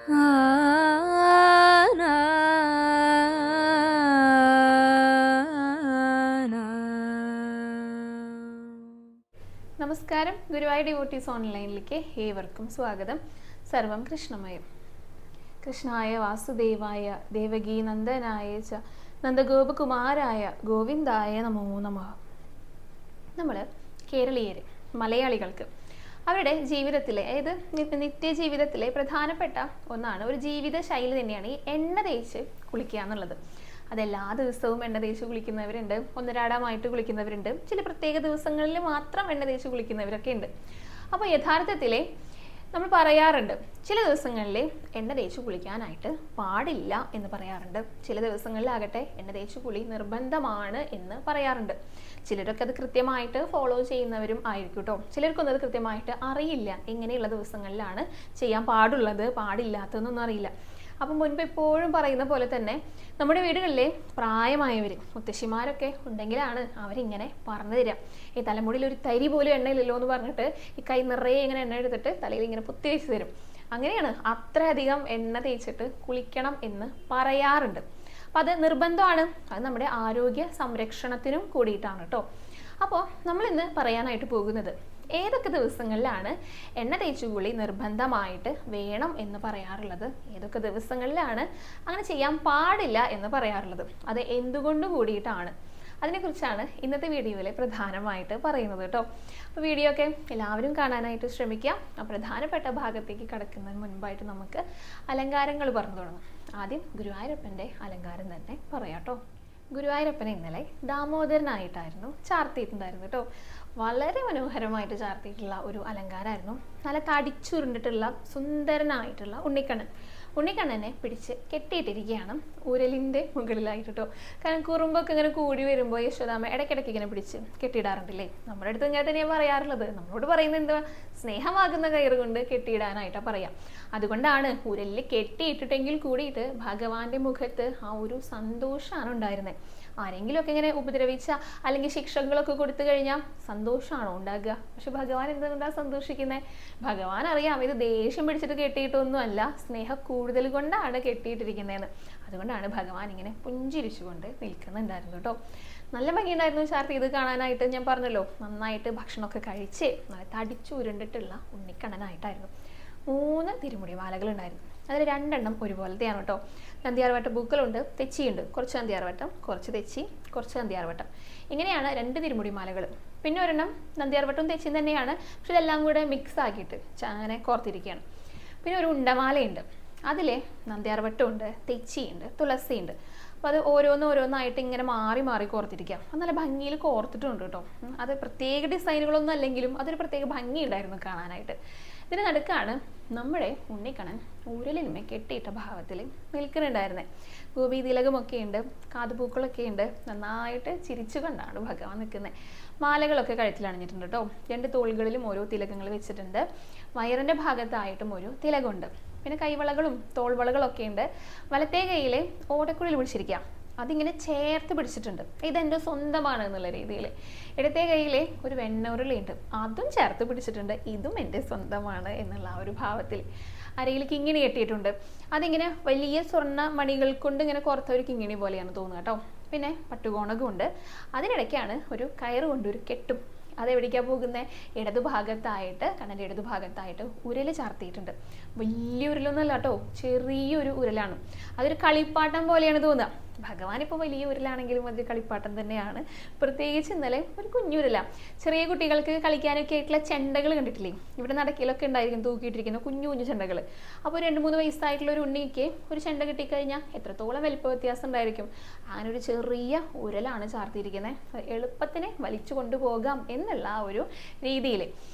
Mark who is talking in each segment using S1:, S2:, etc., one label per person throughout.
S1: നമസ്കാരം, ഗുരുവായൂർ ഡിവോട്ടീസ് ഓൺലൈനിലേക്ക് ഏവർക്കും സ്വാഗതം. സർവം കൃഷ്ണമയം. കൃഷ്ണായ വാസുദേവായ ദേവകീ നന്ദനായ ച നന്ദഗോപകുമാരായ ഗോവിന്ദായ നമോ നമഃ. നമ്മൾ കേരളീയർ മലയാളികൾക്ക് അവരുടെ ജീവിതത്തിലെ, അതായത് നിത്യജീവിതത്തിലെ പ്രധാനപ്പെട്ട ഒന്നാണ്, ഒരു ജീവിത ശൈലി തന്നെയാണ് ഈ എണ്ണ തേച്ച് കുളിക്കുക എന്നുള്ളത്. അതെല്ലാ ദിവസവും എണ്ണ തേച്ച് കുളിക്കുന്നവരുണ്ട്, ഒന്നരാടമായിട്ട് കുളിക്കുന്നവരുണ്ട്, ചില പ്രത്യേക ദിവസങ്ങളിൽ മാത്രം എണ്ണ തേച്ച് കുളിക്കുന്നവരൊക്കെ ഉണ്ട്. അപ്പോൾ യഥാർത്ഥത്തിൽ നമ്മൾ പറയാറുണ്ട്, ചില ദിവസങ്ങളിൽ എണ്ണ തേച്ച് കുളിക്കാനായിട്ട് പാടില്ല എന്ന് പറയാറുണ്ട്. ചില ദിവസങ്ങളിലാകട്ടെ എണ്ണ തേച്ച് കുളി നിർബന്ധമാണ് എന്ന് പറയാറുണ്ട്. ചിലരൊക്കെ അത് കൃത്യമായിട്ട് ഫോളോ ചെയ്യുന്നവരും ആയിരിക്കും കേട്ടോ. ചിലർക്കൊന്നും അത് കൃത്യമായിട്ട് അറിയില്ല, എങ്ങനെയുള്ള ദിവസങ്ങളിലാണ് ചെയ്യാൻ പാടുള്ളത് പാടില്ലാത്തതെന്നൊന്നും അറിയില്ല. അപ്പം മുൻപ് എപ്പോഴും പറയുന്ന പോലെ തന്നെ നമ്മുടെ വീടുകളിലെ പ്രായമായവർ, മുത്തശ്ശിമാരൊക്കെ ഉണ്ടെങ്കിലാണ് അവരിങ്ങനെ പറഞ്ഞു തരിക. ഈ തലമുടിയിൽ ഒരു തരി പോലും എണ്ണയില്ലല്ലോ എന്ന് പറഞ്ഞിട്ട് ഈ കൈ നിറയെ ഇങ്ങനെ എണ്ണ എടുത്തിട്ട് തലയിൽ ഇങ്ങനെ പുത്തി വെച്ച് തരും. അങ്ങനെയാണ്, അത്രയധികം എണ്ണ തേച്ചിട്ട് കുളിക്കണം എന്ന് പറയാറുണ്ട്. അപ്പം അത് നിർബന്ധമാണ്, അത് നമ്മുടെ ആരോഗ്യ സംരക്ഷണത്തിനും കൂടിയിട്ടാണ് കേട്ടോ. അപ്പോൾ നമ്മളിന്ന് പറയാനായിട്ട് പോകുന്നത് ഏതൊക്കെ ദിവസങ്ങളിലാണ് എണ്ണ തേച്ചുകുളി നിർബന്ധമായിട്ട് വേണം എന്ന് പറയാറുള്ളത്, ഏതൊക്കെ ദിവസങ്ങളിലാണ് അങ്ങനെ ചെയ്യാൻ പാടില്ല എന്ന് പറയാറുള്ളത്, അത് എന്തുകൊണ്ട് കൂടിയിട്ടാണ്, അതിനെക്കുറിച്ചാണ് ഇന്നത്തെ വീഡിയോയിൽ പ്രധാനമായിട്ട് പറയുന്നത് കേട്ടോ. അപ്പോൾ വീഡിയോ ഒക്കെ എല്ലാവരും കാണാനായിട്ട് ശ്രമിക്കുക. ആ പ്രധാനപ്പെട്ട ഭാഗത്തേക്ക് കടക്കുന്നതിന് മുൻപായിട്ട് നമുക്ക് അലങ്കാരങ്ങൾ പറഞ്ഞു തുടങ്ങാം. ആദ്യം ഗുരുവായൂരപ്പൻ്റെ അലങ്കാരം തന്നെ പറയാം കേട്ടോ. ഗുരുവായൂരപ്പനെ ഇന്നലെ ദാമോദരനായിട്ടായിരുന്നു ചാർത്തിയിട്ടുണ്ടായിരുന്നു കേട്ടോ. വളരെ മനോഹരമായിട്ട് ചാർത്തിയിട്ടുള്ള ഒരു അലങ്കാരമായിരുന്നു. നല്ല തടിച്ചുരുണ്ടിട്ടുള്ള സുന്ദരനായിട്ടുള്ള ഉണ്ണിക്കണ്ണനെ പിടിച്ച് കെട്ടിയിട്ടിരിക്കുകയാണ് ഉരലിൻ്റെ മുകളിലായിട്ട് കേട്ടോ. കാരണം കുറുമ്പൊക്കെ ഇങ്ങനെ കൂടി വരുമ്പോൾ യശോദാമ്മ ഇടയ്ക്കിടയ്ക്ക് ഇങ്ങനെ പിടിച്ച് കെട്ടിയിടാറുണ്ടല്ലേ. നമ്മുടെ അടുത്ത് ഇങ്ങനെ തന്നെയാണ് പറയാറുള്ളത്. നമ്മളോട് പറയുന്നത് എന്താ, സ്നേഹമാകുന്ന കയറ് കൊണ്ട് കെട്ടിയിടാനായിട്ടാണ് പറയാം. അതുകൊണ്ടാണ് ഉരലിൽ കെട്ടിയിട്ടിട്ടെങ്കിൽ കൂടിയിട്ട് ഭഗവാന്റെ മുഖത്ത് ആ ഒരു സന്തോഷമാണ് ഉണ്ടായിരുന്നത്. ആരെങ്കിലുമൊക്കെ ഇങ്ങനെ ഉപദ്രവിച്ച അല്ലെങ്കിൽ ശിക്ഷകളൊക്കെ കൊടുത്തു കഴിഞ്ഞാൽ സന്തോഷമാണോ ഉണ്ടാകുക? പക്ഷെ ഭഗവാൻ എന്തുകൊണ്ടാണ് സന്തോഷിക്കുന്നത്? ഭഗവാൻ അറിയാം ഇത് ദേഷ്യം പിടിച്ചിട്ട് കെട്ടിയിട്ടൊന്നും അല്ല, സ്നേഹം കൂടുതൽ കൊണ്ടാണ് കെട്ടിയിട്ടിരിക്കുന്നതെന്ന്. അതുകൊണ്ടാണ് ഭഗവാൻ ഇങ്ങനെ പുഞ്ചിരിച്ചുകൊണ്ട് നിൽക്കുന്നുണ്ടായിരുന്നു കേട്ടോ. നല്ല ഭംഗിയുണ്ടായിരുന്നു ചാർത്തി ഇത് കാണാനായിട്ട്. ഞാൻ പറഞ്ഞല്ലോ, നന്നായിട്ട് ഭക്ഷണമൊക്കെ കഴിച്ച് നല്ല തടിച്ചു ഉരുണ്ടിട്ടുള്ള ഉണ്ണിക്കണ്ണനായിട്ടായിരുന്നു. 3 തിരുമുടി മാലകൾ ഉണ്ടായിരുന്നു. അതിൽ 2 ഒരുപോലത്തെയാണ് കേട്ടോ. നന്ദിയാർവട്ടം പൂക്കളുണ്ട്, തെച്ചിയുണ്ട്. കുറച്ച് നന്ദിയാർവട്ടം, കുറച്ച് തെച്ചി, കുറച്ച് നന്ദിയാർവട്ടം, ഇങ്ങനെയാണ് 2 തിരുമുടി മാലകൾ. പിന്നെ ഒരെണ്ണം നന്ദിയാർവട്ടവും തെച്ചിയും തന്നെയാണ്, പക്ഷെ ഇതെല്ലാം കൂടെ മിക്സ് ആക്കിയിട്ട് അങ്ങനെ കോർത്തിരിക്കുകയാണ്. പിന്നെ ഒരു ഉണ്ടമാലയുണ്ട്, അതിൽ നന്ദിയാർവട്ടമുണ്ട്, തെച്ചിയുണ്ട്, തുളസിയുണ്ട്. അപ്പോൾ അത് ഓരോന്നായിട്ട് ഇങ്ങനെ മാറി മാറി കോർത്തിരിക്കുക. അത് നല്ല ഭംഗിയിൽ കോർത്തിട്ടുണ്ട് കേട്ടോ. അത് പ്രത്യേക ഡിസൈനുകളൊന്നും അല്ലെങ്കിലും അതൊരു പ്രത്യേക ഭംഗി ഉണ്ടായിരുന്നു കാണാനായിട്ട്. ഇതിന് നടുക്കാണ് നമ്മുടെ ഉണ്ണിക്കണ്ണൻ ഉരലിന്മേ കെട്ടിയിട്ട ഭാവത്തിൽ നിൽക്കുന്നുണ്ടായിരുന്നത്. ഗോപി തിലകമൊക്കെ ഉണ്ട്, കാതുപൂക്കളൊക്കെ ഉണ്ട്, നന്നായിട്ട് ചിരിച്ചു കൊണ്ടാണ് ഭഗവാൻ നിൽക്കുന്നത്. മാലകളൊക്കെ കഴുത്തിൽ അണിഞ്ഞിട്ടുണ്ട് കേട്ടോ. 2 തോളുകളിലും ഓരോ തിലകങ്ങൾ വെച്ചിട്ടുണ്ട്. വയറിൻ്റെ ഭാഗത്തായിട്ടും ഒരു തിലകമുണ്ട്. പിന്നെ കൈവളകളും തോൾവളകളൊക്കെ ഉണ്ട്. വലത്തേ കൈയിൽ ഓടക്കുഴൽ പിടിച്ചിരിക്കുക, അതിങ്ങനെ ചേർത്ത് പിടിച്ചിട്ടുണ്ട്, ഇതെൻ്റെ സ്വന്തമാണ് എന്നുള്ള രീതിയിൽ. ഇടത്തെ കയ്യിൽ ഒരു വെണ്ണുരുളിയുണ്ട്, അതും ചേർത്ത് പിടിച്ചിട്ടുണ്ട്, ഇതും എൻ്റെ സ്വന്തമാണ് എന്നുള്ള ആ ഒരു ഭാവത്തിൽ. അരയിൽ കിങ്ങിണി കെട്ടിയിട്ടുണ്ട്, അതിങ്ങനെ വലിയ സ്വർണ്ണ മണികൾ കൊണ്ട് ഇങ്ങനെ കുറത്ത ഒരു കിങ്ങിണി പോലെയാണ് തോന്നുക കേട്ടോ. പിന്നെ പട്ടുകോണകമുണ്ട്, അതിനിടയ്ക്കാണ് ഒരു കയറ് കൊണ്ടൊരു കെട്ടും. അതെവിടേക്കാണ് പോകുന്നത്? ഇടതുഭാഗത്തായിട്ട്, കണ്ണൻ്റെ ഇടതുഭാഗത്തായിട്ട് ഉരൽ ചാർത്തിയിട്ടുണ്ട്. വലിയ ഉരലൊന്നുമല്ല കേട്ടോ, ചെറിയൊരു ഉരലാണ്. അതൊരു കളിപ്പാട്ടം പോലെയാണ് തോന്നുക. ഭഗവാൻ ഇപ്പോൾ വലിയ ഉരലാണെങ്കിലും അതൊരു കളിപ്പാട്ടം തന്നെയാണ്. പ്രത്യേകിച്ച് ഇന്നലെ ഒരു കുഞ്ഞുരല, ചെറിയ കുട്ടികൾക്ക് കളിക്കാനൊക്കെ ആയിട്ടുള്ള ചെണ്ടകൾ കണ്ടിട്ടില്ലേ? ഇവിടെ നടക്കിലൊക്കെ ഉണ്ടായിരിക്കും തൂക്കിയിട്ടിരിക്കുന്ന കുഞ്ഞു ചെണ്ടകൾ. അപ്പോൾ 2-3 വയസ്സായിട്ടുള്ള ഒരു ഉണ്ണിക്ക് ഒരു ചെണ്ട കിട്ടിക്കഴിഞ്ഞാൽ എത്രത്തോളം വലിപ്പ വ്യത്യാസം ഉണ്ടായിരിക്കും. അങ്ങനെ ഒരു ചെറിയ ഉരലാണ് ചാർത്തിയിരിക്കുന്നത്, എളുപ്പത്തിന് വലിച്ചു കൊണ്ടുപോകാം എന്നുള്ള ആ ഒരു രീതിയിൽ.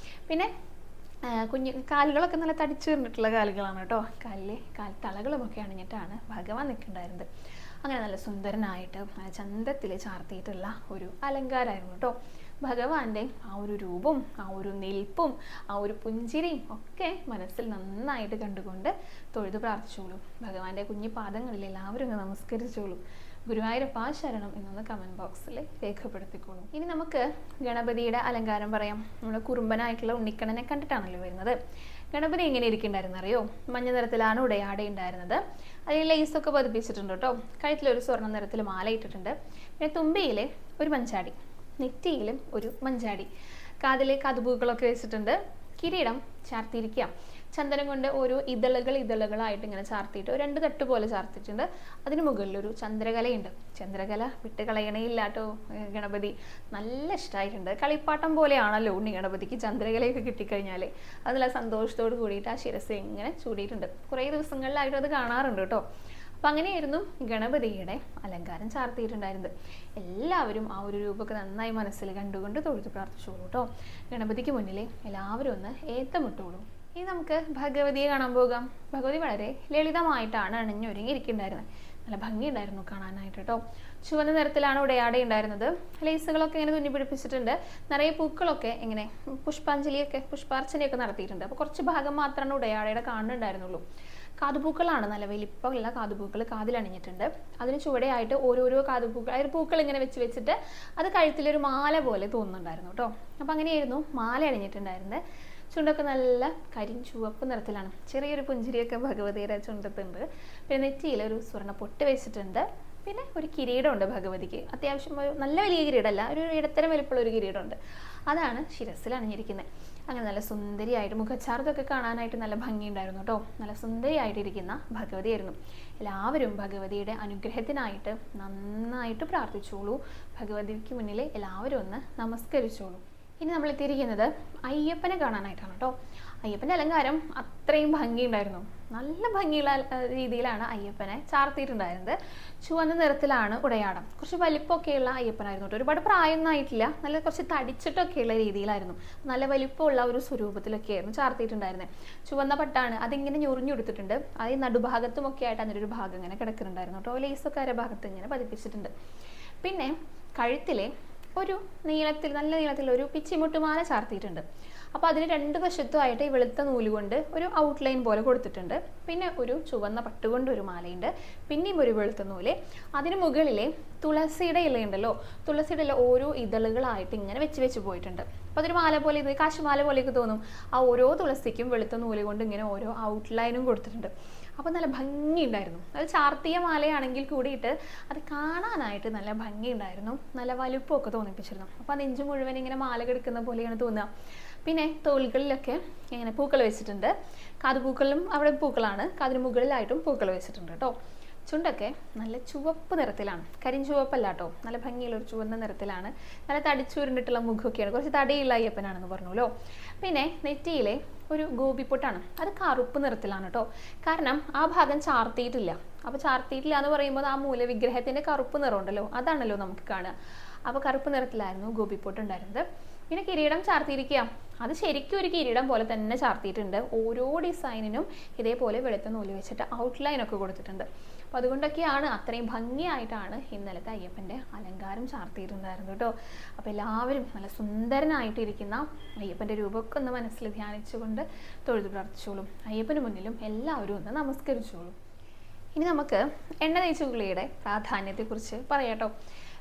S1: പിന്നെ കാലുകളൊക്കെ നല്ല തടിച്ചു വന്നിട്ടുള്ള കാലുകളാണ് കേട്ടോ. കാൽത്തളകളുമൊക്കെ അണിഞ്ഞിട്ടാണ് ഭഗവാൻ നിൽക്കുന്നുണ്ടായിരുന്നത്. അങ്ങനെ നല്ല സുന്ദരനായിട്ട് ചന്തത്തിൽ ചാർത്തിയിട്ടുള്ള ഒരു അലങ്കാരമായിരുന്നു കേട്ടോ. ഭഗവാന്റെ ആ ഒരു രൂപവും ആ ഒരു നിൽപ്പും ആ ഒരു പുഞ്ചിരിയും ഒക്കെ മനസ്സിൽ നന്നായിട്ട് കണ്ടുകൊണ്ട് തൊഴുതു പ്രാർത്ഥിച്ചോളൂ. ഭഗവാന്റെ കുഞ്ഞു പാദങ്ങളിൽ എല്ലാവരും നമസ്കരിച്ചോളൂ. ഗുരുവായൂരപ്പ ശരണം എന്നൊന്ന് കമൻറ്റ് ബോക്സിൽ രേഖപ്പെടുത്തിക്കോളൂ. ഇനി നമുക്ക് ഗണപതിയുടെ അലങ്കാരം പറയാം. നമ്മൾ കുറുമ്പനായിട്ടുള്ള ഉണ്ണിക്കണ്ണനെ കണ്ടിട്ടാണല്ലോ വരുന്നത്. ഗണപതി എങ്ങനെ ഇരിക്കുന്നുണ്ടായിരുന്നു അറിയോ? മഞ്ഞ നിറത്തിലാണ് ഉടയാട ഉണ്ടായിരുന്നത്. അതിൽ ലേസൊക്കെ പതിപ്പിച്ചിട്ടുണ്ട് കേട്ടോ. കഴുത്തിലൊരു സ്വർണ്ണ നിറത്തിൽ മാല ഇട്ടിട്ടുണ്ട്. പിന്നെ തുമ്പിയിൽ ഒരു മഞ്ചാടി, നെറ്റിയിലും ഒരു മഞ്ചാടി, കാതിൽ കാതുപൂക്കളൊക്കെ വെച്ചിട്ടുണ്ട്. കിരീടം ചാർത്തിയിരിക്കുക. ചന്ദനം കൊണ്ട് ഓരോ ഇതളുകളായിട്ട് ഇങ്ങനെ ചാർത്തിയിട്ട് 2 തട്ട് പോലെ ചാർത്തിയിട്ടുണ്ട്. അതിന് മുകളിലൊരു ചന്ദ്രകലയുണ്ട്. ചന്ദ്രകല വിട്ട് കളയണേയില്ല കേട്ടോ ഗണപതി. നല്ല ഇഷ്ടമായിട്ടുണ്ട്. കളിപ്പാട്ടം പോലെയാണല്ലോ ഉണ്ണി ഗണപതിക്ക് ചന്ദ്രകലയൊക്കെ കിട്ടിക്കഴിഞ്ഞാൽ. അതിൽ സന്തോഷത്തോട് കൂടിയിട്ട് ആ ശിരസ് ഇങ്ങനെ ചൂടിയിട്ടുണ്ട്. കുറേ ദിവസങ്ങളിലായിട്ട് അത് കാണാറുണ്ട് കേട്ടോ. അപ്പം അങ്ങനെയായിരുന്നു ഗണപതിയുടെ അലങ്കാരം ചാർത്തിയിട്ടുണ്ടായിരുന്നത്. എല്ലാവരും ആ ഒരു രൂപമൊക്കെ നന്നായി മനസ്സിൽ കണ്ടുകൊണ്ട് തൊഴുതു പ്രാർത്ഥിച്ചോളൂ കേട്ടോ. ഗണപതിക്ക് മുന്നിൽ എല്ലാവരും ഒന്ന് ഏത്തമിട്ടോളൂ. ഇനി നമുക്ക് ഭഗവതിയെ കാണാൻ പോകാം. ഭഗവതി വളരെ ലളിതമായിട്ടാണ് അണിഞ്ഞൊരുങ്ങിയിരിക്കുന്നുണ്ടായിരുന്നത്. നല്ല ഭംഗിയുണ്ടായിരുന്നു കാണാനായിട്ട് കേട്ടോ. ചുവന്ന നിറത്തിലാണ് ഉടയാട ഉണ്ടായിരുന്നത്. ലേസുകളൊക്കെ ഇങ്ങനെ തുന്നി പിടിപ്പിച്ചിട്ടുണ്ട്. നിറയെ പൂക്കളൊക്കെ ഇങ്ങനെ പുഷ്പാർച്ചനയൊക്കെ നടത്തിയിട്ടുണ്ട്. അപ്പോൾ കുറച്ച് ഭാഗം മാത്രമാണ് ഉടയാടയുടെ കാണുന്നുണ്ടായിരുന്നുള്ളൂ. കാതുപൂക്കളാണ്, നല്ല വലിപ്പമുള്ള കാതുപൂക്കൾ കാതിലണിഞ്ഞിട്ടുണ്ട്. അതിന് ചുവടെയായിട്ട് ഓരോരോ കാതുപൂക്കൾ, അതായത് പൂക്കൾ ഇങ്ങനെ വെച്ചിട്ട് അത് കഴുത്തിലൊരു മാല പോലെ തോന്നുന്നുണ്ടായിരുന്നു കേട്ടോ. അപ്പം അങ്ങനെയായിരുന്നു മാല അണിഞ്ഞിട്ടുണ്ടായിരുന്നത്. ചുണ്ടൊക്കെ നല്ല കരിഞ്ചുവപ്പ് നിറത്തിലാണ്. ചെറിയൊരു പുഞ്ചിരിയൊക്കെ ഭഗവതിയുടെ ചുണ്ടത്തുണ്ട്. പിന്നെ നെറ്റിയിൽ ഒരു സ്വർണ്ണ പൊട്ട് വെച്ചിട്ടുണ്ട്. പിന്നെ ഒരു കിരീടമുണ്ട് ഭഗവതിക്ക്. അത്യാവശ്യം ഒരു നല്ല വലിയ കിരീടമല്ല, ഒരു ഇടത്തരം വലിപ്പമുള്ള ഒരു കിരീടമുണ്ട്. അതാണ് ശിരസിൽ അണിഞ്ഞിരിക്കുന്നത്. അങ്ങനെ നല്ല സുന്ദരിയായിട്ട് മുഖച്ചാർതൊക്കെ കാണാനായിട്ട് നല്ല ഭംഗിയുണ്ടായിരുന്നു കേട്ടോ. നല്ല സുന്ദരിയായിട്ടിരിക്കുന്ന ഭഗവതിയായിരുന്നു. എല്ലാവരും ഭഗവതിയുടെ അനുഗ്രഹത്തിനായിട്ട് നന്നായിട്ട് പ്രാർത്ഥിച്ചോളൂ. ഭഗവതിക്ക് മുന്നിൽ എല്ലാവരും ഒന്ന് നമസ്കരിച്ചോളൂ. ഇനി നമ്മൾ എത്തിയിരിക്കുന്നത് അയ്യപ്പനെ കാണാനായിട്ടാണ് കേട്ടോ. അയ്യപ്പൻ്റെ അലങ്കാരം അത്രയും ഭംഗിയുണ്ടായിരുന്നു. നല്ല ഭംഗിയുള്ള രീതിയിലാണ് അയ്യപ്പനെ ചാർത്തിയിട്ടുണ്ടായിരുന്നത്. ചുവന്ന നിറത്തിലാണ് ഉടയാടം. കുറച്ച് വലിപ്പമൊക്കെയുള്ള അയ്യപ്പനായിരുന്നു കേട്ടോ. ഒരുപാട് പ്രായമൊന്നും ആയിട്ടില്ല. നല്ല കുറച്ച് തടിച്ചിട്ടൊക്കെയുള്ള രീതിയിലായിരുന്നു. നല്ല വലിപ്പമുള്ള ഒരു സ്വരൂപത്തിലൊക്കെയായിരുന്നു ചാർത്തിയിട്ടുണ്ടായിരുന്നത്. ചുവന്ന പട്ടാണ്, അതിങ്ങനെ ഞൊറിഞ്ഞെടുത്തിട്ടുണ്ട്. അത് നടുഭാഗത്തുമൊക്കെ ആയിട്ട് അതിൻ്റെ ഒരു ഭാഗം ഇങ്ങനെ കിടക്കുന്നുണ്ടായിരുന്നു കേട്ടോ. ലേസൊക്കെ അരഭാഗത്ത് ഇങ്ങനെ പതിപ്പിച്ചിട്ടുണ്ട്. പിന്നെ കഴുത്തിലെ ഒരു നല്ല നീളത്തിൽ ഒരു പിച്ചിമുട്ടുമാല ചാർത്തിയിട്ടുണ്ട്. അപ്പോൾ അതിന് 2 വശത്തുമായിട്ട് ഈ വെളുത്ത നൂല് കൊണ്ട് ഒരു ഔട്ട്ലൈൻ പോലെ കൊടുത്തിട്ടുണ്ട്. പിന്നെ ഒരു ചുവന്ന പട്ടുകൊണ്ട് ഒരു മാലയുണ്ട്. പിന്നെയും ഒരു വെളുത്ത നൂല്. അതിന് മുകളിലെ തുളസിയുടെ ഇലയുണ്ടല്ലോ, തുളസിയുടെ ഇല ഓരോ ഇതളുകളായിട്ട് ഇങ്ങനെ വെച്ച് പോയിട്ടുണ്ട്. അപ്പോൾ അതൊരു മാല പോലെ, ഇത് കാശുമാല പോലെയൊക്കെ തോന്നും. ആ ഓരോ തുളസിക്കും വെളുത്ത നൂല് കൊണ്ട് ഇങ്ങനെ ഓരോ ഔട്ട്ലൈനും കൊടുത്തിട്ടുണ്ട്. അപ്പോൾ നല്ല ഭംഗിയുണ്ടായിരുന്നു. അത് ചാർത്തിയ മാലയാണെങ്കിൽ കൂടിയിട്ട് അത് കാണാനായിട്ട് നല്ല ഭംഗിയുണ്ടായിരുന്നു. നല്ല വലുപ്പമൊക്കെ തോന്നിപ്പിച്ചിരുന്നു. അപ്പോൾ ആ നെഞ്ച് മുഴുവൻ ഇങ്ങനെ മാല കിടക്കുന്ന പോലെയാണ് തോന്നുക. പിന്നെ തോളുകളിലൊക്കെ ഇങ്ങനെ പൂക്കൾ വെച്ചിട്ടുണ്ട്. കാതുപൂക്കളിലും അവിടെ പൂക്കളാണ്. കാതിന് മുകളിലായിട്ടും പൂക്കൾ വെച്ചിട്ടുണ്ട് കേട്ടോ. ചുണ്ടൊക്കെ നല്ല ചുവപ്പ് നിറത്തിലാണ്, കരിഞ്ചുവപ്പല്ല കേട്ടോ. നല്ല ഭംഗിയുള്ള ഒരു ചുവന്ന നിറത്തിലാണ്. നല്ല തടിച്ചുരുണ്ടിട്ടുള്ള മുഖമൊക്കെയാണ്. കുറച്ച് തടിയുള്ള അയ്യപ്പനാണെന്ന് പറഞ്ഞല്ലോ. പിന്നെ നെറ്റിയിലെ ഒരു ഗോപിപ്പൊട്ടാണ്, അത് കറുപ്പ് നിറത്തിലാണ് കേട്ടോ. കാരണം ആ ഭാഗം ചാർത്തിയിട്ടില്ല. അപ്പോൾ ചാർത്തിയിട്ടില്ല എന്ന് പറയുമ്പോൾ ആ മൂലവിഗ്രഹത്തിൻ്റെ കറുപ്പ് നിറം ഉണ്ടല്ലോ, അതാണല്ലോ നമുക്ക് കാണുക. അപ്പോൾ കറുപ്പ് നിറത്തിലായിരുന്നു ഗോപിപ്പൊട്ട് ഉണ്ടായിരുന്നത്. പിന്നെ കിരീടം ചാർത്തിയിരിക്കുക. അത് ശരിക്കും ഒരു കിരീടം പോലെ തന്നെ ചാർത്തിയിട്ടുണ്ട്. ഓരോ ഡിസൈനിനും ഇതേപോലെ വെളുത്ത നൂല് വെച്ചിട്ട് ഔട്ട്ലൈനൊക്കെ കൊടുത്തിട്ടുണ്ട്. അപ്പോൾ അതുകൊണ്ടൊക്കെയാണ് അത്രയും ഭംഗിയായിട്ടാണ് ഇന്നലത്തെ അയ്യപ്പൻ്റെ അലങ്കാരം ചാർത്തിയിട്ടുണ്ടായിരുന്നു കേട്ടോ. അപ്പോൾ എല്ലാവരും നല്ല സുന്ദരനായിട്ടിരിക്കുന്ന അയ്യപ്പൻ്റെ രൂപമൊക്കെ ഒന്ന് മനസ്സിൽ ധ്യാനിച്ചുകൊണ്ട് തൊഴുതു പ്രാർത്ഥിച്ചോളും. അയ്യപ്പന് മുന്നിലും എല്ലാവരും ഒന്ന് നമസ്കരിച്ചോളും. ഇനി നമുക്ക് എണ്ണ തേച്ച് കുളിയുടെ പ്രാധാന്യത്തെക്കുറിച്ച് പറയാട്ടോ.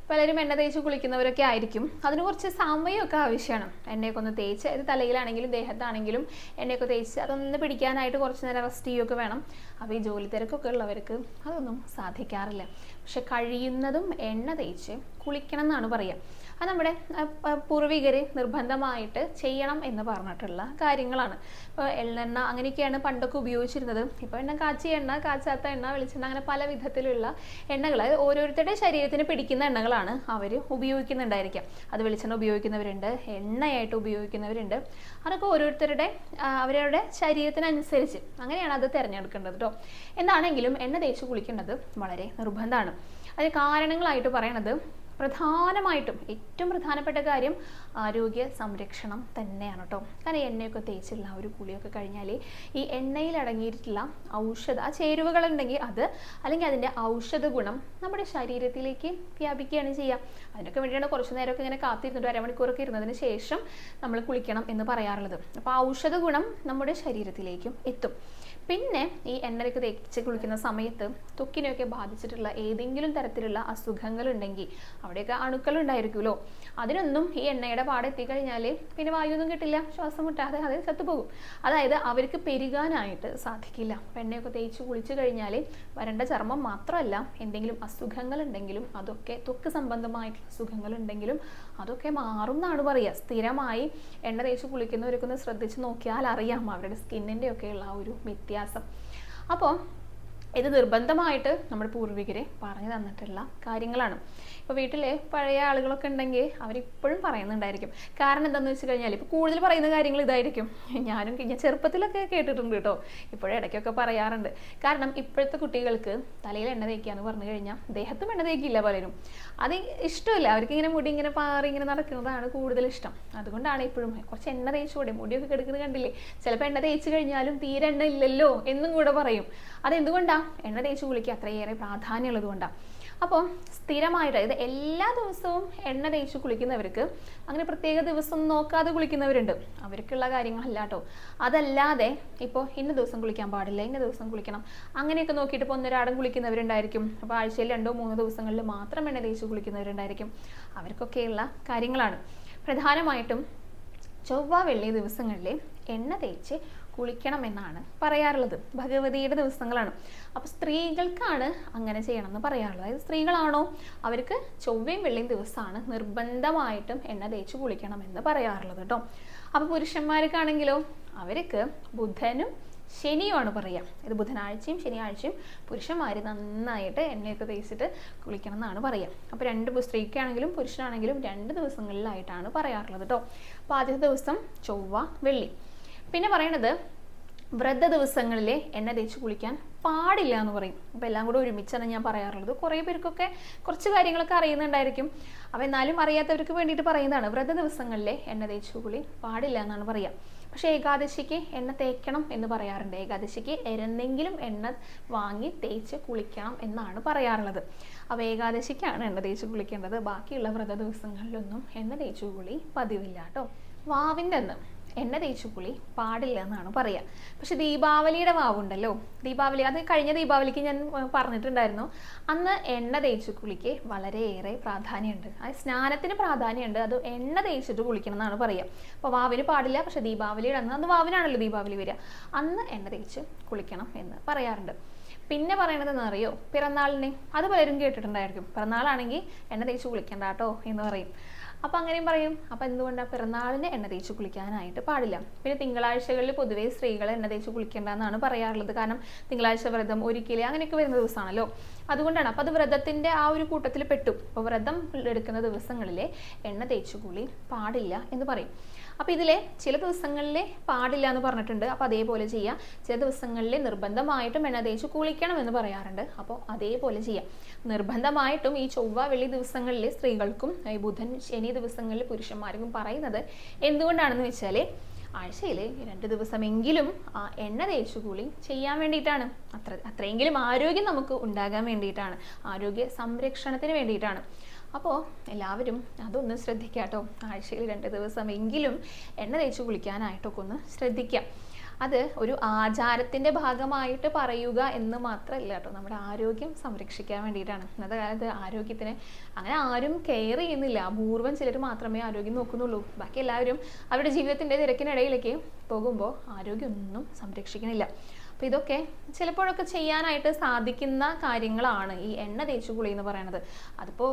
S1: പലരും എണ്ണ തേച്ച് കുളിക്കുന്നവരൊക്കെ ആയിരിക്കും. അതിന് കുറച്ച് സമയമൊക്കെ ആവശ്യമാണ്. എണ്ണയൊക്കെ ഒന്ന് തേച്ച്, അത് തലയിലാണെങ്കിലും ദേഹത്താണെങ്കിലും എണ്ണയൊക്കെ തേച്ച് അതൊന്ന് പിടിക്കാനായിട്ട് കുറച്ച് നേരം റെസ്റ്റ് ചെയ്യുകയൊക്കെ വേണം. അപ്പോൾ ഈ ജോലി തിരക്കൊക്കെ ഉള്ളവർക്ക് അതൊന്നും സാധിക്കാറില്ല. പക്ഷെ കഴിയുന്നതും എണ്ണ തേച്ച് കുളിക്കണം എന്നാണ് പറയുക. അത് നമ്മുടെ പൂർവികർ നിർബന്ധമായിട്ട് ചെയ്യണം എന്ന് പറഞ്ഞിട്ടുള്ള കാര്യങ്ങളാണ്. ഇപ്പോൾ എള്ളെണ്ണ അങ്ങനെയൊക്കെയാണ് പണ്ടൊക്കെ ഉപയോഗിച്ചിരുന്നത്. ഇപ്പോൾ എണ്ണ കാച്ചിയ എണ്ണ, കാച്ചാത്ത എണ്ണ, വെളിച്ചെണ്ണ, അങ്ങനെ പല വിധത്തിലുള്ള എണ്ണകൾ, അത് ഓരോരുത്തരുടെ ശരീരത്തിന് പിടിക്കുന്ന എണ്ണകളാണ് അവർ ഉപയോഗിക്കുന്നുണ്ടായിരിക്കാം. അത് വെളിച്ചെണ്ണ ഉപയോഗിക്കുന്നവരുണ്ട്, എണ്ണയായിട്ട് ഉപയോഗിക്കുന്നവരുണ്ട്. അതൊക്കെ ഓരോരുത്തരുടെ അവരുടെ ശരീരത്തിനനുസരിച്ച് അങ്ങനെയാണ് അത് തിരഞ്ഞെടുക്കേണ്ടത് കേട്ടോ. എന്താണെങ്കിലും എണ്ണ തേച്ച് കുളിക്കേണ്ടത് വളരെ നിർബന്ധമാണ്. അതിന് കാരണങ്ങളായിട്ട് പറയണത് പ്രധാനമായിട്ടും ഏറ്റവും പ്രധാനപ്പെട്ട കാര്യം ആരോഗ്യ സംരക്ഷണം തന്നെയാണ് കേട്ടോ. കാരണം എണ്ണയൊക്കെ തേച്ചുള്ള ഒരു കുളിയൊക്കെ കഴിഞ്ഞാൽ ഈ എണ്ണയിൽ അടങ്ങിയിട്ടുള്ള ആ ചേരുവകളുണ്ടെങ്കിൽ അത്, അല്ലെങ്കിൽ അതിൻ്റെ ഔഷധ ഗുണം നമ്മുടെ ശരീരത്തിലേക്ക് വ്യാപിക്കുകയാണ് ചെയ്യുക. അതിനൊക്കെ വേണ്ടിയാണ് കുറച്ച് നേരമൊക്കെ ഇങ്ങനെ കാത്തിരുന്നിട്ട് അരമണിക്കൂറൊക്കെ ഇരുന്നതിന് ശേഷം നമ്മൾ കുളിക്കണം എന്ന് പറയാറുള്ളത്. അപ്പോൾ ഔഷധ ഗുണം നമ്മുടെ ശരീരത്തിലേക്കും എത്തും. പിന്നെ ഈ എണ്ണയൊക്കെ തേച്ച് കുളിക്കുന്ന സമയത്ത് ത്വക്കിനെയൊക്കെ ബാധിച്ചിട്ടുള്ള ഏതെങ്കിലും തരത്തിലുള്ള അസുഖങ്ങൾ ഉണ്ടെങ്കിൽ, അവിടെയൊക്കെ അണുക്കൾ ഉണ്ടായിരിക്കുമല്ലോ, അതിനൊന്നും ഈ എണ്ണയുടെ പാടെ എത്തിക്കഴിഞ്ഞാൽ പിന്നെ വായുവൊന്നും കിട്ടില്ല, ശ്വാസം മുട്ടാതെ അത് ചത്തുപോകും. അതായത് അവർക്ക് പെരുകാനായിട്ട് സാധിക്കില്ല. എണ്ണയൊക്കെ തേച്ച് കുളിച്ചു കഴിഞ്ഞാൽ വരണ്ട ചർമ്മം മാത്രമല്ല, എന്തെങ്കിലും അസുഖങ്ങൾ ഉണ്ടെങ്കിലും അതൊക്കെ, ത്വക്ക് സംബന്ധമായിട്ടുള്ള അസുഖങ്ങൾ ഉണ്ടെങ്കിലും അതൊക്കെ മാറും എന്നാണ് പറയുക. സ്ഥിരമായി എണ്ണ തേച്ച് കുളിക്കുന്നവർക്കൊന്ന് ശ്രദ്ധിച്ച് നോക്കിയാൽ അറിയാം അവരുടെ സ്കിന്നിൻ്റെ ഒക്കെയുള്ള ആ ഒരു വ്യത്യാസം. അപ്പോൾ ഇത് നിർബന്ധമായിട്ട് നമ്മുടെ പൂർവികരെ പറഞ്ഞു തന്നിട്ടുള്ള കാര്യങ്ങളാണ്. ഇപ്പോൾ വീട്ടിൽ പഴയ ആളുകളൊക്കെ ഉണ്ടെങ്കിൽ അവരിപ്പോഴും പറയുന്നുണ്ടായിരിക്കും. കാരണം എന്താണെന്ന് വെച്ച് കഴിഞ്ഞാൽ ഇപ്പോൾ കൂടുതൽ പറയുന്ന കാര്യങ്ങൾ ഇതായിരിക്കും. ഞാൻ ചെറുപ്പത്തിലൊക്കെ കേട്ടിട്ടുണ്ട് കേട്ടോ, ഇപ്പോഴും ഇടയ്ക്കൊക്കെ പറയാറുണ്ട്. കാരണം ഇപ്പോഴത്തെ കുട്ടികൾക്ക് തലയിൽ എണ്ണ തേക്കുക എന്ന് പറഞ്ഞു കഴിഞ്ഞാൽ ദേഹത്തും എണ്ണ തേക്കില്ല പലരും. അത് ഇഷ്ടമില്ല അവർക്ക്. ഇങ്ങനെ മുടി ഇങ്ങനെ പാറി ഇങ്ങനെ നടക്കുന്നതാണ് കൂടുതൽ ഇഷ്ടം. അതുകൊണ്ടാണ് ഇപ്പോഴും കുറച്ച് എണ്ണ തേച്ചുകൂടെ, മുടിയൊക്കെ കെടുക്കുന്നത് കണ്ടില്ലേ, ചിലപ്പോൾ എണ്ണ തേച്ച് കഴിഞ്ഞാലും തീരെ എണ്ണ ഇല്ലല്ലോ എന്നും കൂടെ പറയും. അതെന്തുകൊണ്ടാണ്? എണ്ണ തേച്ച് കുളിക്കുക അത്രയേറെ പ്രാധാന്യമുള്ളത് കൊണ്ടാണ്. അപ്പോൾ സ്ഥിരമായിട്ട്, അതായത് എല്ലാ ദിവസവും എണ്ണ തേച്ച് കുളിക്കുന്നവർക്ക്, അങ്ങനെ പ്രത്യേക ദിവസം നോക്കാതെ കുളിക്കുന്നവരുണ്ട്, അവർക്കുള്ള കാര്യങ്ങളല്ല കേട്ടോ. അതല്ലാതെ ഇപ്പോൾ ഇന്ന ദിവസം കുളിക്കാൻ പാടില്ല, ഇന്ന ദിവസം കുളിക്കണം, അങ്ങനെയൊക്കെ നോക്കിയിട്ട് ഇപ്പോൾ ഒന്നൊരാടം കുളിക്കുന്നവരുണ്ടായിരിക്കും. അപ്പോൾ ആഴ്ചയിൽ 2-3 ദിവസങ്ങളിൽ മാത്രം എണ്ണ തേച്ച് കുളിക്കുന്നവരുണ്ടായിരിക്കും. അവർക്കൊക്കെയുള്ള കാര്യങ്ങളാണ്. പ്രധാനമായിട്ടും ചൊവ്വ വെള്ളി ദിവസങ്ങളിൽ എണ്ണ തേച്ച് കുളിക്കണം എന്നാണ് പറയാറുള്ളത്. ഭഗവതിയുടെ ദിവസങ്ങളാണ്. അപ്പോൾ സ്ത്രീകൾക്കാണ് അങ്ങനെ ചെയ്യണമെന്ന് പറയാറുള്ളത്. അതായത് സ്ത്രീകളാണോ അവർക്ക് ചൊവ്വയും വെള്ളിയും ദിവസമാണ് നിർബന്ധമായിട്ടും എണ്ണ തേച്ച് കുളിക്കണമെന്ന് പറയാറുള്ളത് കേട്ടോ. അപ്പോൾ പുരുഷന്മാർക്കാണെങ്കിലോ അവർക്ക് ബുധനും ശനിയുമാണ് പറയാം. ഇത് ബുധനാഴ്ചയും ശനിയാഴ്ചയും പുരുഷന്മാർ നന്നായിട്ട് എണ്ണയൊക്കെ തേച്ചിട്ട് കുളിക്കണം എന്നാണ് പറയാം. അപ്പോൾ സ്ത്രീക്കാണെങ്കിലും പുരുഷനാണെങ്കിലും 2 ദിവസങ്ങളിലായിട്ടാണ് പറയാറുള്ളത് കേട്ടോ. അപ്പോൾ ആദ്യത്തെ ദിവസം ചൊവ്വ വെള്ളി. പിന്നെ പറയണത് വ്രത ദിവസങ്ങളിൽ എണ്ണ തേച്ച് കുളിക്കാൻ പാടില്ല എന്ന് പറയും. അപ്പോൾ എല്ലാം കൂടെ ഒരുമിച്ചാണ് ഞാൻ പറയാറുള്ളത്. കുറേ പേർക്കൊക്കെ കുറച്ച് കാര്യങ്ങളൊക്കെ അറിയുന്നുണ്ടായിരിക്കും. അപ്പോൾ എന്നാലും അറിയാത്തവർക്ക് വേണ്ടിയിട്ട് പറയുന്നതാണ്. വ്രത ദിവസങ്ങളിൽ എണ്ണ തേച്ച് കുളി പാടില്ല എന്നാണ് പറയുക. പക്ഷേ ഏകാദശിക്ക് എണ്ണ തേക്കണം എന്ന് പറയാറുണ്ട്. ഏകാദശിക്ക് എന്തെങ്കിലും എണ്ണ വാങ്ങി തേച്ച് കുളിക്കണം എന്നാണ് പറയാറുള്ളത്. അപ്പോൾ ഏകാദശിക്കാണ് എണ്ണ തേച്ച് കുളിക്കേണ്ടത്. ബാക്കിയുള്ള വ്രത ദിവസങ്ങളിലൊന്നും എണ്ണ തേച്ച് കുളി പതിവില്ല കേട്ടോ. വാവിൻ്റെ അന്ന് എണ്ണ തേച്ച് കുളി പാടില്ല എന്നാണ് പറയുക. പക്ഷെ ദീപാവലിയുടെ വാവുണ്ടല്ലോ, ദീപാവലി, അത് കഴിഞ്ഞ ദീപാവലിക്ക് ഞാൻ പറഞ്ഞിട്ടുണ്ടായിരുന്നു. അന്ന് എണ്ണ തേച്ച് കുളിക്ക് വളരെയേറെ പ്രാധാന്യമുണ്ട്. അത് സ്നാനത്തിന് പ്രാധാന്യമുണ്ട്, അത് എണ്ണ തേച്ചിട്ട് കുളിക്കണം എന്നാണ് പറയുക. അപ്പോൾ വാവിന് പാടില്ല, പക്ഷെ ദീപാവലിയുടെ അന്ന് വാവിനാണല്ലോ ദീപാവലി വരിക, അന്ന് എണ്ണ തേച്ച് കുളിക്കണം എന്ന് പറയാറുണ്ട്. പിന്നെ പറയണത് എന്നറിയോ, പിറന്നാളിന്, അത് പലരും കേട്ടിട്ടുണ്ടായിരിക്കും. പിറന്നാളാണെങ്കിൽ എണ്ണ തേച്ച് കുളിക്കണ്ട കേട്ടോ എന്ന് പറയും. അപ്പോൾ അങ്ങനെയും പറയും. അപ്പോൾ എന്തുകൊണ്ടാണ് പിറന്നാളിന് എണ്ണ തേച്ച് കുളിക്കാനായിട്ട് പാടില്ല. പിന്നെ തിങ്കളാഴ്ചകളിൽ പൊതുവേ സ്ത്രീകൾ എണ്ണ തേച്ച് കുളിക്കേണ്ട എന്നാണ് പറയാറുള്ളത്. കാരണം തിങ്കളാഴ്ച വ്രതം, ഒരിക്കലേ അങ്ങനെയൊക്കെ വരുന്ന ദിവസമാണല്ലോ, അതുകൊണ്ടാണ്. അപ്പോൾ അത് വ്രതത്തിൻ്റെ ആ ഒരു കൂട്ടത്തിൽ പെട്ടു. അപ്പോൾ വ്രതം എടുക്കുന്ന ദിവസങ്ങളിൽ എണ്ണ തേച്ച് കുളി പാടില്ല എന്ന് പറയും. അപ്പോൾ ഇതിലെ ചില ദിവസങ്ങളിൽ പാടില്ല എന്ന് പറഞ്ഞിട്ടുണ്ട്, അപ്പോൾ അതേപോലെ ചെയ്യാം. ചില ദിവസങ്ങളിൽ നിർബന്ധമായിട്ടും എണ്ണ തേച്ച് കുളിക്കണം എന്ന് പറയാറുണ്ട്, അപ്പോൾ അതേപോലെ ചെയ്യാം. നിർബന്ധമായിട്ടും ഈ ചൊവ്വ വെള്ളി ദിവസങ്ങളിൽ സ്ത്രീകൾക്കും ഈ ബുധൻ ശനി ദിവസങ്ങളിൽ പുരുഷന്മാർക്കും പറയുന്നത് എന്തുകൊണ്ടാണെന്ന് വെച്ചാൽ ആഴ്ചയിൽ 2 ദിവസമെങ്കിലും ആ എണ്ണ തേച്ച് കുളി ചെയ്യാൻ വേണ്ടിയിട്ടാണ്. അത്രയെങ്കിലും ആരോഗ്യം നമുക്ക് ഉണ്ടാകാൻ വേണ്ടിയിട്ടാണ്, ആരോഗ്യ സംരക്ഷണത്തിന് വേണ്ടിയിട്ടാണ്. അപ്പോൾ എല്ലാവരും അതൊന്ന് ശ്രദ്ധിക്കുക കേട്ടോ. ആഴ്ചയിൽ 2 ദിവസമെങ്കിലും എണ്ണ തേച്ച് കുളിക്കാനായിട്ടൊക്കെ ഒന്ന് ശ്രദ്ധിക്കാം. അത് ഒരു ആചാരത്തിൻ്റെ ഭാഗമായിട്ട് പറയുക എന്ന് മാത്രമല്ല കേട്ടോ, നമ്മുടെ ആരോഗ്യം സംരക്ഷിക്കാൻ വേണ്ടിയിട്ടാണ്. ഇന്നത്തെ കാലത്ത് ആരോഗ്യത്തിന് അങ്ങനെ ആരും കെയർ ചെയ്യുന്നില്ല. അപൂർവം ചിലർ മാത്രമേ ആരോഗ്യം നോക്കുന്നുള്ളൂ. ബാക്കി എല്ലാവരും അവരുടെ ജീവിതത്തിൻ്റെ തിരക്കിനിടയിലേക്ക് പോകുമ്പോൾ ആരോഗ്യമൊന്നും സംരക്ഷിക്കണില്ല. അപ്പോൾ ഇതൊക്കെ ചിലപ്പോഴൊക്കെ ചെയ്യാനായിട്ട് സാധിക്കുന്ന കാര്യങ്ങളാണ് ഈ എണ്ണ തേച്ച് കുളി എന്ന് പറയുന്നത്. അതിപ്പോൾ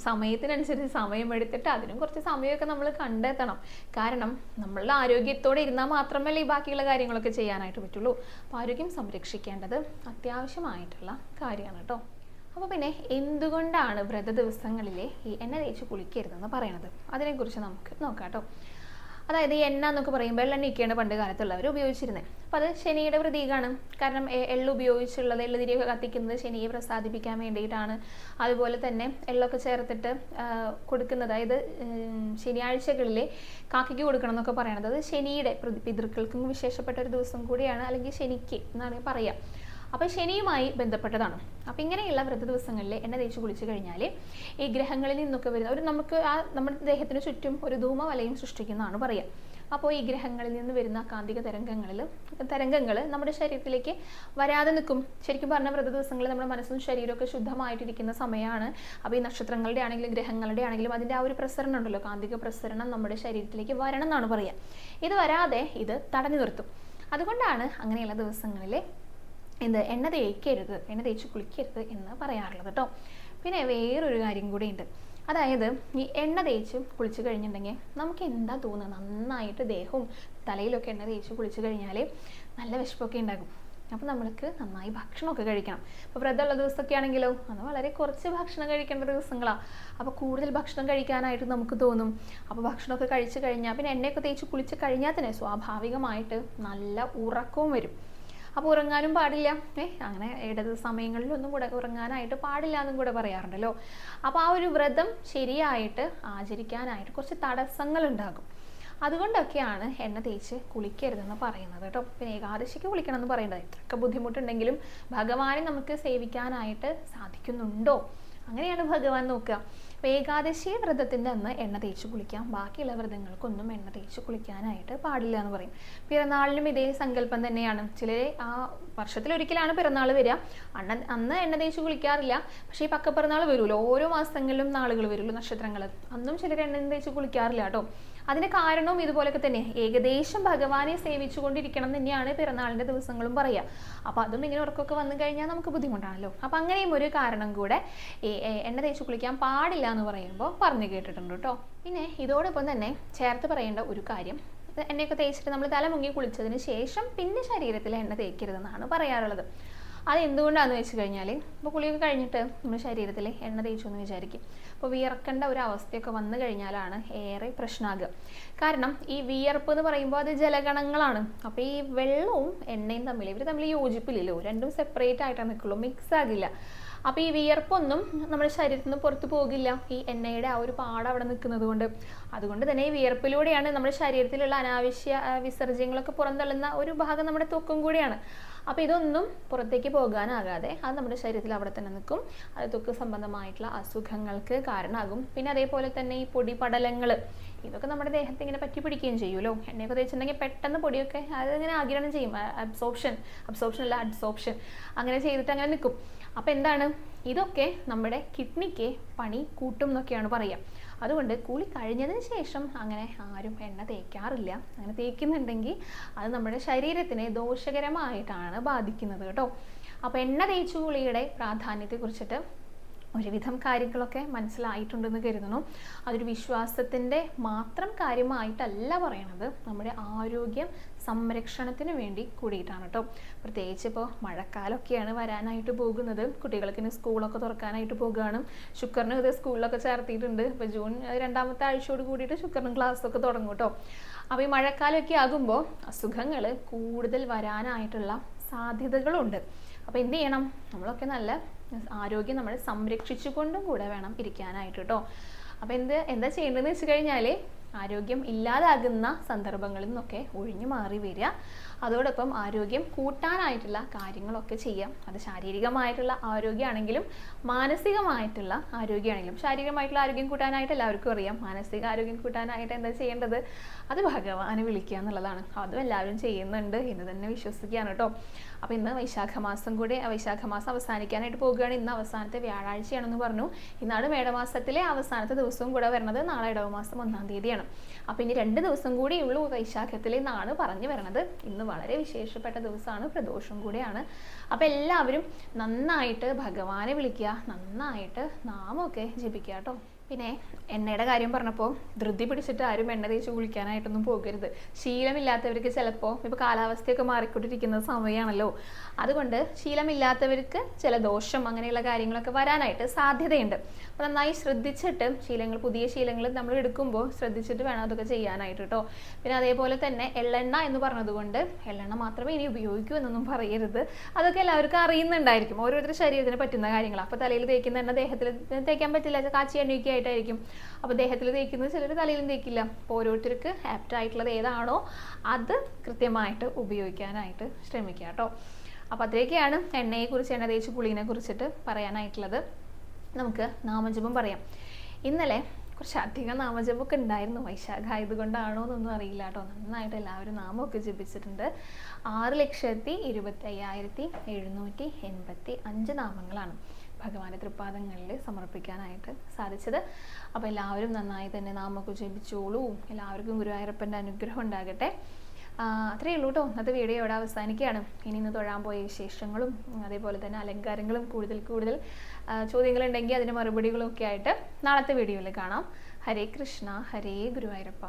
S1: സമയത്തിനനുസരിച്ച് സമയമെടുത്തിട്ട് അതിനും കുറച്ച് സമയമൊക്കെ നമ്മൾ കണ്ടെത്തണം. കാരണം നമ്മളുടെ ആരോഗ്യത്തോടെ ഇരുന്നാൽ മാത്രമല്ലേ ഈ ബാക്കിയുള്ള കാര്യങ്ങളൊക്കെ ചെയ്യാനായിട്ട് പറ്റുള്ളൂ. അപ്പോൾ ആരോഗ്യം സംരക്ഷിക്കേണ്ടത് അത്യാവശ്യമായിട്ടുള്ള കാര്യമാണ് കേട്ടോ. അപ്പോൾ പിന്നെ എന്തുകൊണ്ടാണ് വ്രത ദിവസങ്ങളിലെ ഈ എണ്ണ തേച്ച് കുളിക്കരുതെന്ന് പറയണത്, അതിനെക്കുറിച്ച് നമുക്ക് നോക്കാം കേട്ടോ. അതായത് ഈ എണ്ണ എന്നൊക്കെ പറയുമ്പോൾ എള്ളെണ്ണയൊക്കെയാണ് പണ്ട് കാലത്തുള്ളവർ ഉപയോഗിച്ചിരുന്നത്. അപ്പോൾ അത് ശനിയുടെ പ്രതീകമാണ്. കാരണം എള്ള് ഉപയോഗിച്ചുള്ളത്, എള്ള് തിരികെ കത്തിക്കുന്നത് ശനിയെ പ്രസാദിപ്പിക്കാൻ വേണ്ടിയിട്ടാണ്. അതുപോലെ തന്നെ എള്ളൊക്കെ ചേർത്തിട്ട് കൊടുക്കുന്നത്, അതായത് ശനിയാഴ്ചകളിൽ കാക്കയ്ക്ക് കൊടുക്കണം എന്നൊക്കെ പറയണത് അത് ശനിയുടെ പിതൃക്കൾക്കും വിശേഷപ്പെട്ട ഒരു ദിവസം കൂടിയാണ്, അല്ലെങ്കിൽ ശനിക്ക് എന്നാണ് പറയുക. അപ്പോൾ ശനിയുമായി ബന്ധപ്പെട്ടതാണ്. അപ്പോൾ ഇങ്ങനെയുള്ള വ്രത ദിവസങ്ങളിൽ എണ്ണ തേച്ച് കുളിച്ച് കഴിഞ്ഞാൽ ഈ ഗ്രഹങ്ങളിൽ നിന്നൊക്കെ വരുന്ന നമുക്ക് നമ്മുടെ ദേഹത്തിന് ചുറ്റും ഒരു ധൂമവലയം സൃഷ്ടിക്കുന്നതാണ് പറയുക. അപ്പോൾ ഈ ഗ്രഹങ്ങളിൽ നിന്ന് വരുന്ന കാന്തിക തരംഗങ്ങൾ നമ്മുടെ ശരീരത്തിലേക്ക് വരാതെ നിൽക്കും. ശരിക്കും പറഞ്ഞ വ്രത ദിവസങ്ങളിൽ നമ്മുടെ മനസ്സും ശരീരമൊക്കെ ശുദ്ധമായിട്ടിരിക്കുന്ന സമയമാണ്. അപ്പോൾ ഈ നക്ഷത്രങ്ങളുടെ ആണെങ്കിലും ഗ്രഹങ്ങളുടെ ആണെങ്കിലും അതിൻ്റെ ആ ഒരു പ്രസരണം ഉണ്ടല്ലോ, കാന്തിക പ്രസരണം നമ്മുടെ ശരീരത്തിലേക്ക് വരണം എന്നാണ് പറയുക. ഇത് വരാതെ ഇത് തടഞ്ഞു നിർത്തും. അതുകൊണ്ടാണ് അങ്ങനെയുള്ള ദിവസങ്ങളിൽ എണ്ണ തേച്ച് കുളിക്കരുത് എന്ന് പറയാറുള്ളത് കേട്ടോ. പിന്നെ വേറൊരു കാര്യം കൂടി ഉണ്ട്. അതായത് ഈ എണ്ണ തേച്ച് കുളിച്ച് കഴിഞ്ഞിട്ടുണ്ടെങ്കിൽ നമുക്ക് എന്താ തോന്നുക, നന്നായിട്ട് ദേഹവും തലയിലൊക്കെ എണ്ണ തേച്ച് കുളിച്ച് കഴിഞ്ഞാൽ നല്ല വിശപ്പൊക്കെ ഉണ്ടാകും. അപ്പോൾ നമ്മൾക്ക് നന്നായി ഭക്ഷണമൊക്കെ കഴിക്കണം. ഇപ്പോൾ വ്രതമുള്ള ദിവസമൊക്കെ ആണെങ്കിലോ അന്ന് വളരെ കുറച്ച് ഭക്ഷണം കഴിക്കേണ്ട ദിവസങ്ങളാണ്. അപ്പോൾ കൂടുതൽ ഭക്ഷണം കഴിക്കാനായിട്ട് നമുക്ക് തോന്നും. അപ്പോൾ ഭക്ഷണമൊക്കെ കഴിച്ച് കഴിഞ്ഞാൽ പിന്നെ എണ്ണയൊക്കെ തേച്ച് കുളിച്ച് കഴിഞ്ഞാൽ തന്നെ സ്വാഭാവികമായിട്ട് നല്ല ഉറക്കവും വരും. അപ്പോൾ ഉറങ്ങാനും പാടില്ല, അങ്ങനെ ഇടത് സമയങ്ങളിലൊന്നും കൂടെ ഉറങ്ങാനായിട്ട് പാടില്ല എന്നും കൂടെ പറയാറുണ്ടല്ലോ. അപ്പോൾ ആ ഒരു വ്രതം ശരിയായിട്ട് ആചരിക്കാനായിട്ട് കുറച്ച് തടസ്സങ്ങൾ ഉണ്ടാകും. അതുകൊണ്ടൊക്കെയാണ് എണ്ണ തേച്ച് കുളിക്കരുതെന്ന് പറയുന്നത് കേട്ടോ. പിന്നെ ഏകാദശിക്ക് കുളിക്കണം എന്ന് പറയുന്നത് ഇത്രയൊക്കെ ബുദ്ധിമുട്ടുണ്ടെങ്കിലും ഭഗവാനെ നമുക്ക് സേവിക്കാനായിട്ട് സാധിക്കുന്നുണ്ടോ, അങ്ങനെയാണ് ഭഗവാൻ നോക്കുക. അപ്പോൾ ഏകാദശി വ്രതത്തിൻ്റെ അന്ന് എണ്ണ തേച്ച് കുളിക്കാം, ബാക്കിയുള്ള വ്രതങ്ങൾക്കൊന്നും എണ്ണ തേച്ച് കുളിക്കാനായിട്ട് പാടില്ല എന്ന് പറയും. പിറന്നാളിനും ഇതേ സങ്കല്പം തന്നെയാണ്. ചിലർ ആ വർഷത്തിലൊരിക്കലാണ് പിറന്നാൾ വരിക, അന്ന് എണ്ണ തേച്ച് കുളിക്കാറില്ല. പക്ഷേ ഈ പക്കപ്പിറന്നാൾ വരുമല്ലോ, ഓരോ മാസങ്ങളിലും നാളുകൾ വരുമല്ലോ നക്ഷത്രങ്ങൾ, അന്നും ചിലർ എണ്ണ തേച്ച് കുളിക്കാറില്ല കേട്ടോ. അതിന് കാരണവും ഇതുപോലൊക്കെ തന്നെ ഏകദേശം ഭഗവാനെ സേവിച്ചുകൊണ്ടിരിക്കണം തന്നെയാണ് പിറന്നാളിൻ്റെ ദിവസങ്ങളും പറയുക. അപ്പോൾ അതും ഇങ്ങനെ ഉറക്കമൊക്കെ വന്നു കഴിഞ്ഞാൽ നമുക്ക് ബുദ്ധിമുട്ടാണല്ലോ. അപ്പം അങ്ങനെയും ഒരു കാരണം കൂടെ ഈ എണ്ണ തേച്ച് കുളിക്കാൻ പാടില്ല എന്ന് പറയുമ്പോൾ പറഞ്ഞു കേട്ടിട്ടുണ്ട് കേട്ടോ. പിന്നെ ഇതോടൊപ്പം തന്നെ ചേർത്ത് പറയേണ്ട ഒരു കാര്യം, എണ്ണയൊക്കെ തേച്ചിട്ട് നമ്മൾ തല മുങ്ങി കുളിച്ചതിന് ശേഷം പിന്നെ ശരീരത്തിൽ എണ്ണ തേക്കരുതെന്നാണ് പറയാറുള്ളത്. അത് എന്തുകൊണ്ടാണെന്ന് വെച്ച് കഴിഞ്ഞാൽ, ഇപ്പോൾ കുളിയൊക്കെ കഴിഞ്ഞിട്ട് നമ്മൾ ശരീരത്തിൽ എണ്ണ തേച്ചു എന്ന് വിചാരിക്കും. അപ്പോൾ വിയർക്കേണ്ട ഒരു അവസ്ഥയൊക്കെ വന്നു കഴിഞ്ഞാലാണ് ഏറെ പ്രശ്നമാകുക. കാരണം ഈ വിയർപ്പ് എന്ന് പറയുമ്പോൾ അത് ജലഗണങ്ങളാണ്. അപ്പോൾ ഈ വെള്ളവും എണ്ണയും ഇവർ തമ്മിൽ യോജിപ്പില്ലല്ലോ, രണ്ടും സെപ്പറേറ്റ് ആയിട്ടാണ് നിൽക്കുള്ളൂ, മിക്സ് ആകില്ല. അപ്പോൾ ഈ വിയർപ്പൊന്നും നമ്മുടെ ശരീരത്തിൽ നിന്ന് പുറത്തു പോകില്ല, ഈ എണ്ണയുടെ ആ ഒരു പാട അവിടെ നിൽക്കുന്നത് കൊണ്ട്. അതുകൊണ്ട് തന്നെ ഈ വിയർപ്പിലൂടെയാണ് നമ്മുടെ ശരീരത്തിലുള്ള അനാവശ്യ വിസർജ്യങ്ങളൊക്കെ പുറന്തള്ളുന്ന ഒരു ഭാഗം നമ്മുടെ ത്വക്കും കൂടിയാണ്. അപ്പോൾ ഇതൊന്നും പുറത്തേക്ക് പോകാനാകാതെ അത് നമ്മുടെ ശരീരത്തിൽ അവിടെ തന്നെ നിൽക്കും. അത് ത്വക്ക് സംബന്ധമായിട്ടുള്ള അസുഖങ്ങൾക്ക് കാരണമാകും. പിന്നെ അതേപോലെ തന്നെ ഈ പൊടിപടലങ്ങൾ, ഇതൊക്കെ നമ്മുടെ ദേഹത്ത് ഇങ്ങനെ പറ്റി പിടിക്കുകയും ചെയ്യുമല്ലോ. എണ്ണയൊക്കെ തേച്ചിട്ടുണ്ടെങ്കിൽ പെട്ടെന്ന് പൊടിയൊക്കെ അതിങ്ങനെ ആഗിരണം ചെയ്യും, അബ്സോർപ്ഷൻ അല്ല അഡ്സോർപ്ഷൻ, അങ്ങനെ ചെയ്തിട്ട് അങ്ങനെ നിൽക്കും. അപ്പോൾ എന്താണ്, ഇതൊക്കെ നമ്മുടെ കിഡ്നിക്ക് പണി കൂട്ടും എന്നൊക്കെയാണ് പറയുക. അതുകൊണ്ട് കുളി കഴിഞ്ഞതിന് ശേഷം അങ്ങനെ ആരും എണ്ണ തേക്കാറില്ല. അങ്ങനെ തേക്കുന്നുണ്ടെങ്കിൽ അത് നമ്മുടെ ശരീരത്തിനെ ദോഷകരമായിട്ടാണ് ബാധിക്കുന്നത് കേട്ടോ. അപ്പോൾ എണ്ണ തേച്ചു കുളിയുടെ പ്രാധാന്യത്തെക്കുറിച്ചിട്ട് ഒരുവിധം കാര്യങ്ങളൊക്കെ മനസ്സിലായിട്ടുണ്ടെന്ന് കരുതുന്നു. അതൊരു വിശ്വാസത്തിൻ്റെ മാത്രം കാര്യമായിട്ടല്ല പറയണത്, നമ്മുടെ ആരോഗ്യ സംരക്ഷണത്തിന് വേണ്ടി കൂടിയിട്ടാണ് കേട്ടോ. പ്രത്യേകിച്ച് ഇപ്പോൾ മഴക്കാലമൊക്കെയാണ് വരാനായിട്ട് പോകുന്നത്. കുട്ടികൾക്ക് ഇനി സ്കൂളൊക്കെ തുറക്കാനായിട്ട് പോകുകയാണ്. ശുക്രനും ഇത് സ്കൂളിലൊക്കെ ചേർത്തിയിട്ടുണ്ട്. ഇപ്പോൾ ജൂൺ 2ാമത്തെ ആഴ്ചയോട് കൂടിയിട്ട് ശുക്രനും ക്ലാസ്സൊക്കെ തുടങ്ങും കേട്ടോ. അപ്പോൾ ഈ മഴക്കാലമൊക്കെ ആകുമ്പോൾ അസുഖങ്ങൾ കൂടുതൽ വരാനായിട്ടുള്ള സാധ്യതകളുണ്ട്. അപ്പോൾ എന്ത് ചെയ്യണം, നമ്മളൊക്കെ നല്ല ആരോഗ്യം നമ്മൾ സംരക്ഷിച്ചുകൊണ്ടും കൂടെ വേണം ഇരിക്കാനായിട്ട് കേട്ടോ. അപ്പോൾ എന്താ ചെയ്യേണ്ടതെന്ന് വെച്ച് കഴിഞ്ഞാൽ, ആരോഗ്യം ഇല്ലാതാകുന്ന സന്ദർഭങ്ങളിൽ നിന്നൊക്കെ ഒഴിഞ്ഞു മാറി വരിക. അതോടൊപ്പം ആരോഗ്യം കൂട്ടാനായിട്ടുള്ള കാര്യങ്ങളൊക്കെ ചെയ്യാം. അത് ശാരീരികമായിട്ടുള്ള ആരോഗ്യമാണെങ്കിലും മാനസികമായിട്ടുള്ള ആരോഗ്യമാണെങ്കിലും. ശാരീരികമായിട്ടുള്ള ആരോഗ്യം കൂട്ടാനായിട്ട് എല്ലാവർക്കും അറിയാം. മാനസിക ആരോഗ്യം കൂട്ടാനായിട്ട് എന്താ ചെയ്യേണ്ടത്, അത് ഭഗവാനെ വിളിക്കുക എന്നുള്ളതാണ്. അതും എല്ലാവരും ചെയ്യുന്നുണ്ട് എന്ന് തന്നെ വിശ്വസിക്കുകയാണ് കേട്ടോ. അപ്പോൾ ഇന്ന് വൈശാഖ മാസം അവസാനിക്കാനായിട്ട് പോകുകയാണ്. ഇന്ന് അവസാനത്തെ വ്യാഴാഴ്ചയാണെന്ന് പറഞ്ഞു. ഇന്നാണ് മേടമാസത്തിലെ അവസാനത്തെ ദിവസവും കൂടെ വരുന്നത്. നാളെ ഇടവമാസം 1-ാം തീയതിയാണ്. അപ്പോൾ ഇനി 2 ദിവസം കൂടിയുള്ളൂ വൈശാഖത്തിൽ എന്നാണ് പറഞ്ഞു വരണത്. ഇന്ന് വളരെ വിശേഷപ്പെട്ട ദിവസമാണ്, പ്രദോഷം കൂടെയാണ്. അപ്പോൾ എല്ലാവരും നന്നായിട്ട് ഭഗവാനെ വിളിക്കുക, നന്നായിട്ട് നാമമൊക്കെ ജപിക്കുക കേട്ടോ. പിന്നെ എണ്ണയുടെ കാര്യം പറഞ്ഞപ്പോൾ ധൃതി പിടിച്ചിട്ട് ആരും എണ്ണ തേച്ച് കുളിക്കാനായിട്ടൊന്നും പോകരുത്. ശീലമില്ലാത്തവർക്ക് ചിലപ്പോൾ ഇപ്പോൾ കാലാവസ്ഥയൊക്കെ മാറിക്കൊണ്ടിരിക്കുന്ന സമയമാണല്ലോ, അതുകൊണ്ട് ശീലമില്ലാത്തവർക്ക് ചില ദോഷം അങ്ങനെയുള്ള കാര്യങ്ങളൊക്കെ വരാനായിട്ട് സാധ്യതയുണ്ട്. അപ്പോൾ നന്നായി ശ്രദ്ധിച്ചിട്ട് പുതിയ ശീലങ്ങൾ നമ്മൾ എടുക്കുമ്പോൾ ശ്രദ്ധിച്ചിട്ട് വേണം അതൊക്കെ ചെയ്യാനായിട്ട് കേട്ടോ. പിന്നെ അതേപോലെ തന്നെ എള്ളെണ്ണ എന്ന് പറഞ്ഞതുകൊണ്ട് എള്ളെണ്ണ മാത്രമേ ഇനി ഉപയോഗിക്കൂ എന്നൊന്നും പറയരുത്. അതൊക്കെ എല്ലാവർക്കും അറിയുന്നുണ്ടായിരിക്കും, ഓരോരുത്തരുടെ ശരീരത്തിന് പറ്റുന്ന കാര്യങ്ങളാണ്. അപ്പോൾ തലയിൽ തേക്കുന്ന എണ്ണ ദേഹത്തിൽ തേക്കാൻ പറ്റില്ല, കാച്ചി എണ്ണയൊക്കെ ആയിട്ടായിരിക്കും. അപ്പോൾ ദേഹത്തിൽ തേക്കുന്നത് ചിലർ തലയിലും തേക്കില്ല. അപ്പോൾ ഓരോരുത്തർക്ക് ആപ്റ്റ് ആയിട്ടുള്ളത് ഏതാണോ അത് കൃത്യമായിട്ട് ഉപയോഗിക്കാനായിട്ട് ശ്രമിക്കുക കേട്ടോ. അപ്പോൾ അത്രയൊക്കെയാണ് എണ്ണയെക്കുറിച്ച്, എണ്ണ തേച്ച് കുളീനെ കുറിച്ചിട്ട് പറയാനായിട്ടുള്ളത്. നമുക്ക് നാമജപം പറയാം. ഇന്നലെ കുറച്ചധികം നാമജപമൊക്കെ ഉണ്ടായിരുന്നു. വൈശാഖ ആയതുകൊണ്ടാണോ എന്നൊന്നും അറിയില്ല കേട്ടോ. നന്നായിട്ട് എല്ലാവരും നാമമൊക്കെ ജപിച്ചിട്ടുണ്ട്. 6,25,785 നാമങ്ങളാണ് ഭഗവാന്റെ തൃപ്പാദങ്ങളിൽ സമർപ്പിക്കാനായിട്ട് സാധിച്ചത്. അപ്പോൾ എല്ലാവരും നന്നായി തന്നെ നാമമൊക്കെ ജപിച്ചോളൂ. എല്ലാവർക്കും ഗുരുവായൂരപ്പൻ്റെ അനുഗ്രഹം ഉണ്ടാകട്ടെ. അത്രയേ ഉള്ളൂ കേട്ടോ. ഇന്നത്തെ വീഡിയോ ഇവിടെ അവസാനിക്കുകയാണ്. ഇന്ന് തൊഴാൻ പോയ വിശേഷങ്ങളും അതേപോലെ തന്നെ അലങ്കാരങ്ങളും കൂടുതൽ ചോദ്യങ്ങളുണ്ടെങ്കിൽ അതിന് മറുപടികളും ഒക്കെ ആയിട്ട് നാളത്തെ വീഡിയോയിൽ കാണാം. ഹരേ കൃഷ്ണ, ഹരേ ഗുരുവായൂരപ്പ.